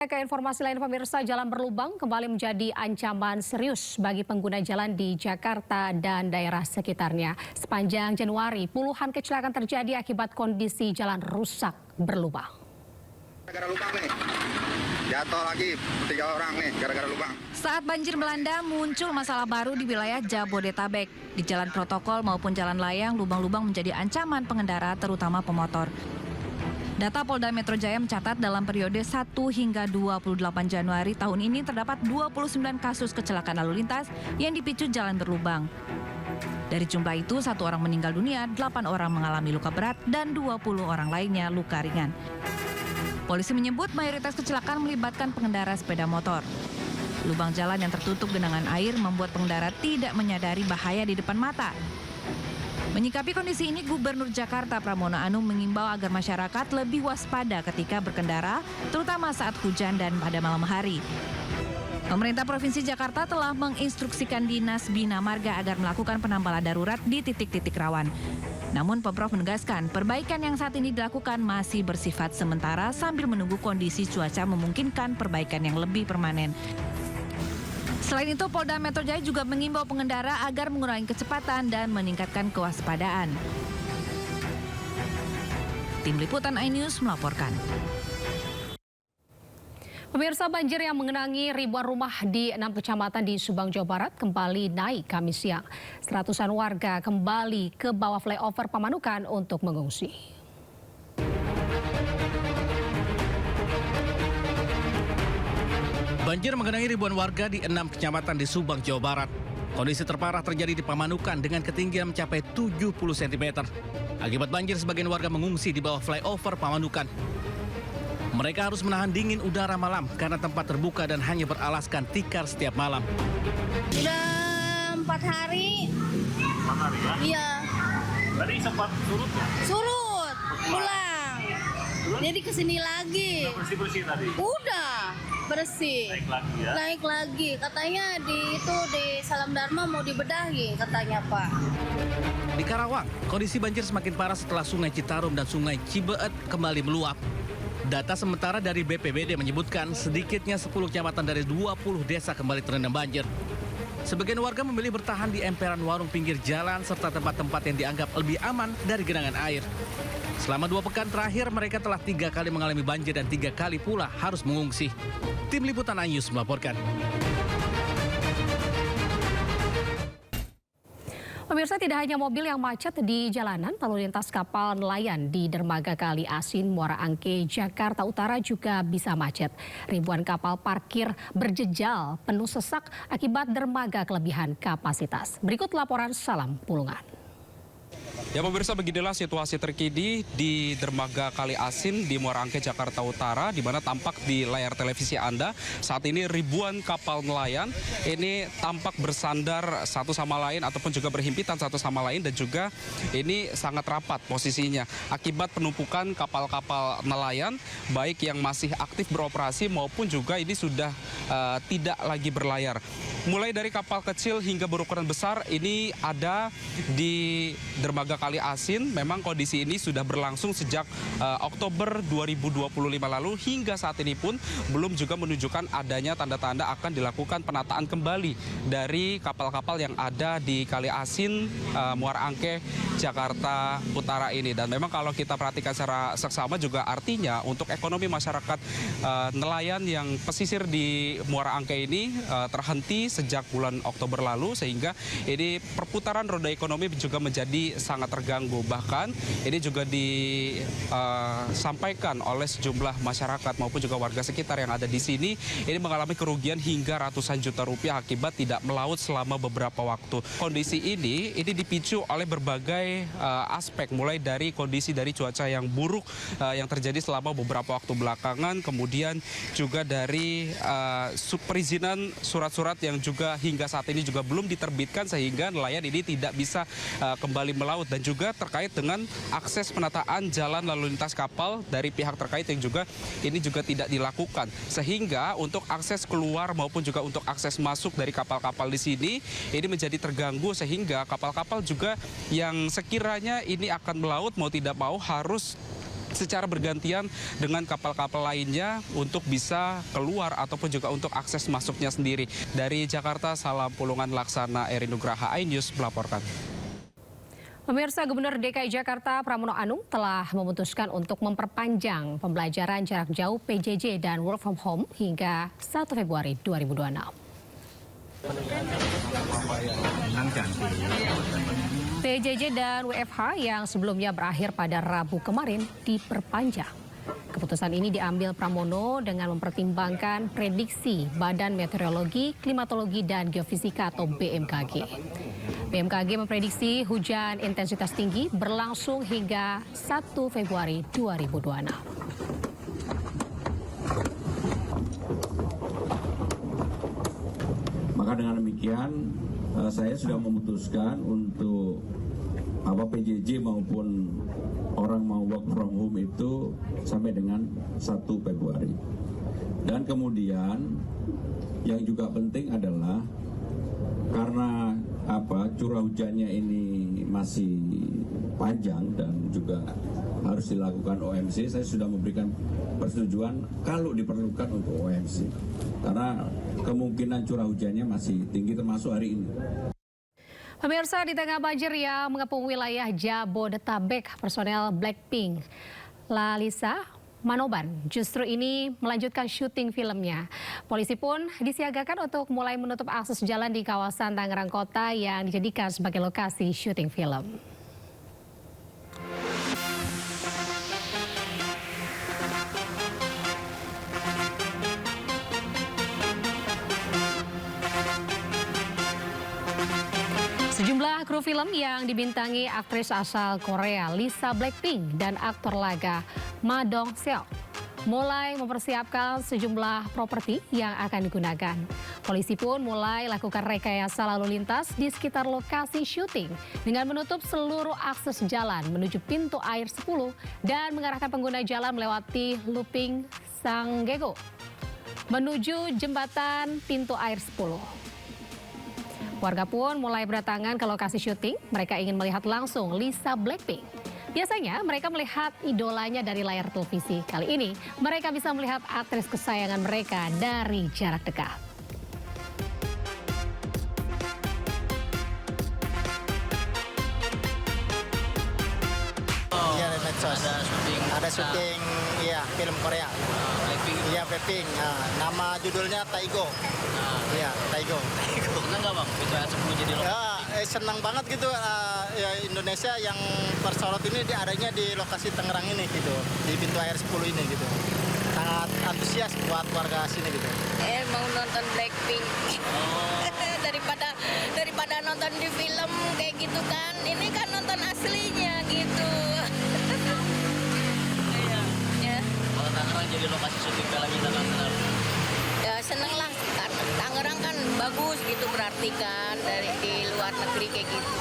Ke informasi lain pemirsa, jalan berlubang kembali menjadi ancaman serius bagi pengguna jalan di Jakarta dan daerah sekitarnya. Sepanjang Januari, puluhan kecelakaan terjadi akibat kondisi jalan rusak berlubang. Gara-gara lubang nih, jatuh lagi 3 orang nih gara-gara lubang. Saat banjir melanda, muncul masalah baru di wilayah Jabodetabek. Di jalan protokol maupun jalan layang, lubang-lubang menjadi ancaman pengendara terutama pemotor. Data Polda Metro Jaya mencatat dalam periode 1 hingga 28 Januari tahun ini terdapat 29 kasus kecelakaan lalu lintas yang dipicu jalan berlubang. Dari jumlah itu, 1 orang meninggal dunia, 8 orang mengalami luka berat, dan 20 orang lainnya luka ringan. Polisi menyebut mayoritas kecelakaan melibatkan pengendara sepeda motor. Lubang jalan yang tertutup genangan air membuat pengendara tidak menyadari bahaya di depan mata. Menyikapi kondisi ini, Gubernur Jakarta Pramono Anung mengimbau agar masyarakat lebih waspada ketika berkendara, terutama saat hujan dan pada malam hari. Pemerintah Provinsi Jakarta telah menginstruksikan Dinas Bina Marga agar melakukan penambalan darurat di titik-titik rawan. Namun Pemprov menegaskan perbaikan yang saat ini dilakukan masih bersifat sementara sambil menunggu kondisi cuaca memungkinkan perbaikan yang lebih permanen. Selain itu, Polda Metro Jaya juga mengimbau pengendara agar mengurangi kecepatan dan meningkatkan kewaspadaan. Tim Liputan iNews melaporkan. Pemirsa, banjir yang mengenangi ribuan rumah di 6 kecamatan di Subang, Jawa Barat kembali naik Kamis siang. Seratusan warga kembali ke bawah flyover Pamanukan untuk mengungsi. Banjir mengenangi ribuan warga di 6 kecamatan di Subang, Jawa Barat. Kondisi terparah terjadi di Pamanukan dengan ketinggian mencapai 70 cm. Akibat banjir, sebagian warga mengungsi di bawah flyover Pamanukan. Mereka harus menahan dingin udara malam karena tempat terbuka dan hanya beralaskan tikar setiap malam. Udah 4 hari. 4 hari ya? Iya. Tadi sempat surut ya? Surut, pulang. Jadi kesini lagi. Udah bersih-bersih tadi? Udah bersih. Naik lagi ya? Naik lagi. Katanya di Salam Dharma mau dibedahi katanya Pak. Di Karawang, kondisi banjir semakin parah setelah Sungai Citarum dan Sungai Cibeet kembali meluap. Data sementara dari BPBD menyebutkan sedikitnya 10 kecamatan dari 20 desa kembali terendam banjir. Sebagian warga memilih bertahan di emperan warung pinggir jalan serta tempat-tempat yang dianggap lebih aman dari genangan air. Selama 2 pekan terakhir, mereka telah 3 kali mengalami banjir dan 3 kali pula harus mengungsi. Tim Liputan iNews melaporkan. Pemirsa, tidak hanya mobil yang macet di jalanan, lalu lintas kapal nelayan di dermaga Kali Asin, Muara Angke, Jakarta Utara juga bisa macet. Ribuan kapal parkir berjejal penuh sesak akibat dermaga kelebihan kapasitas. Berikut laporan Salam Pulungan. Ya pemirsa, beginilah situasi terkini di dermaga Kali Asin di Muara Angke, Jakarta Utara, di mana tampak di layar televisi Anda saat ini ribuan kapal nelayan ini tampak bersandar satu sama lain ataupun juga berhimpitan satu sama lain, dan juga ini sangat rapat posisinya akibat penumpukan kapal-kapal nelayan baik yang masih aktif beroperasi maupun juga ini sudah tidak lagi berlayar. Mulai dari kapal kecil hingga berukuran besar ini ada di dermaga Kali Asin. Memang kondisi ini sudah berlangsung sejak Oktober 2025 lalu hingga saat ini pun belum juga menunjukkan adanya tanda-tanda akan dilakukan penataan kembali dari kapal-kapal yang ada di Kali Asin, Muara Angke, Jakarta Utara ini. Dan memang kalau kita perhatikan secara seksama juga artinya untuk ekonomi masyarakat nelayan yang pesisir di Muara Angke ini terhenti sejak bulan Oktober lalu, sehingga ini perputaran roda ekonomi juga menjadi sangat terganggu. Bahkan ini juga disampaikan oleh sejumlah masyarakat maupun juga warga sekitar yang ada di sini, ini mengalami kerugian hingga ratusan juta rupiah akibat tidak melaut selama beberapa waktu. Kondisi ini dipicu oleh berbagai aspek, mulai dari kondisi dari cuaca yang buruk yang terjadi selama beberapa waktu belakangan, kemudian juga dari perizinan surat-surat yang juga hingga saat ini juga belum diterbitkan, sehingga nelayan ini tidak bisa kembali melaut, dan juga terkait dengan akses penataan jalan lalu lintas kapal dari pihak terkait yang juga ini juga tidak dilakukan, sehingga untuk akses keluar maupun juga untuk akses masuk dari kapal-kapal di sini ini menjadi terganggu, sehingga kapal-kapal juga yang sekiranya ini akan melaut mau tidak mau harus secara bergantian dengan kapal-kapal lainnya untuk bisa keluar ataupun juga untuk akses masuknya sendiri. Dari Jakarta, Salam Pulungan Laksana, Eri Nugraha, iNews melaporkan. Pemirsa, Gubernur DKI Jakarta Pramono Anung telah memutuskan untuk memperpanjang pembelajaran jarak jauh PJJ dan work from home hingga 1 Februari 2026. PJJ dan WFH yang sebelumnya berakhir pada Rabu kemarin diperpanjang. Keputusan ini diambil Pramono dengan mempertimbangkan prediksi Badan Meteorologi, Klimatologi, dan Geofisika atau BMKG. BMKG memprediksi hujan intensitas tinggi berlangsung hingga 1 Februari 2026. Maka dengan demikian saya sudah memutuskan untuk PJJ maupun orang mau work from home itu sampai dengan 1 Februari. Dan kemudian yang juga penting adalah karena curah hujannya ini masih panjang dan juga harus dilakukan OMC, saya sudah memberikan persetujuan kalau diperlukan untuk OMC. Karena kemungkinan curah hujannya masih tinggi termasuk hari ini. Pemirsa, di tengah banjir yang mengepung wilayah Jabodetabek, personel Blackpink, Lalisa Manoban justru ini melanjutkan syuting filmnya. Polisi pun disiagakan untuk mulai menutup akses jalan di kawasan Tangerang Kota yang dijadikan sebagai lokasi syuting film. Sejumlah kru film yang dibintangi aktris asal Korea Lisa Blackpink dan aktor laga Ma Dong Seok mulai mempersiapkan sejumlah properti yang akan digunakan. Polisi pun mulai lakukan rekayasa lalu lintas di sekitar lokasi syuting dengan menutup seluruh akses jalan menuju pintu air 10 dan mengarahkan pengguna jalan melewati looping Sanggego menuju jembatan pintu air 10. Warga pun mulai berdatangan ke lokasi syuting. Mereka ingin melihat langsung Lisa Blackpink. Biasanya mereka melihat idolanya dari layar televisi. Kali ini mereka bisa melihat aktris kesayangan mereka dari jarak dekat. Iya, di medsos. Ada syuting, iya, film Korea. Iya, Blackpink. Nama judulnya Taigo. Iya, Taigo. Senang nggak Bang? Bisa sebelum jadi Senang banget gitu. Ya, Indonesia yang tersorot ini adanya di lokasi Tangerang ini gitu, di pintu air 10 ini gitu. Sangat antusias buat warga sini gitu. Mau nonton Blackpink. daripada nonton di film kayak gitu kan. Ini kan nonton aslinya gitu. Ya. Kalau Tangerang jadi lokasi syuting film kita Tangerang. Ya seneng lah, karena Tangerang kan bagus gitu berarti kan dari di luar negeri kayak gitu.